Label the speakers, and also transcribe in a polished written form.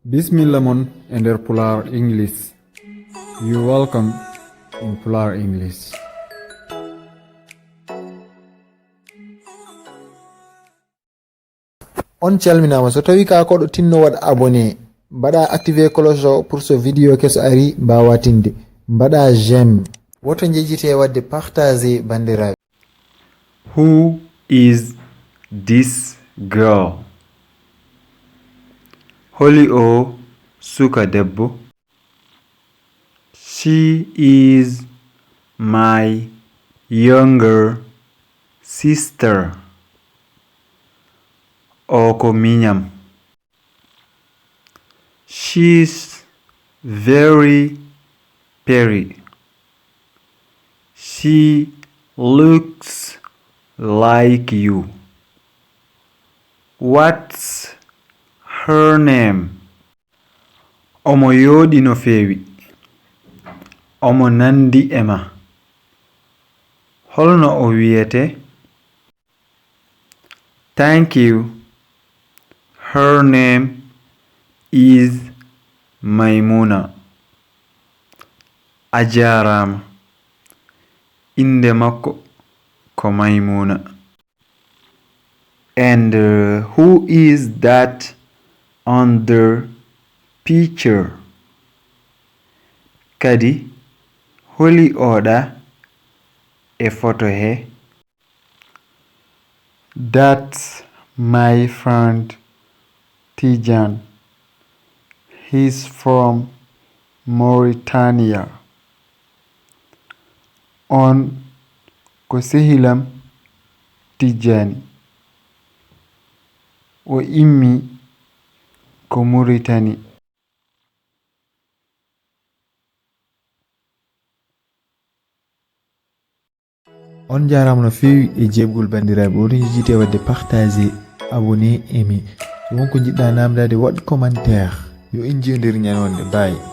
Speaker 1: Bismillah mon ender Pular English. You welcome in Pular English.
Speaker 2: On calminama so tawi ka koɗo tinno wad abonné mbaɗa activer cloche pour so vidéo keso ari mbawa tinde mbaɗa j'aime woto njejite wadde partager bandiraabe.
Speaker 3: Who is this girl? Holi o suka debbo. She is my younger sister. Oko minyam. She's very pretty. She looks like you. What's her name? Omo yodi no fewi. Omo nandi ema. Holno o wiyete? Thank you. Her name is Maimuna. Ajarama. Inde makko ko Maimuna. And who is that on the picture? Kadi holi oda e photo he? That's my friend Tijan. He's from Mauritania. On ko sehilam Tijani. O immi ko Mauritani.
Speaker 2: On jarama no fewi e jebgol bandiraabe woto njejite wadde partager abonné aimé so wonko jiɗɗa namdade waɗ commentaire yo en jewdir ñanonde bye.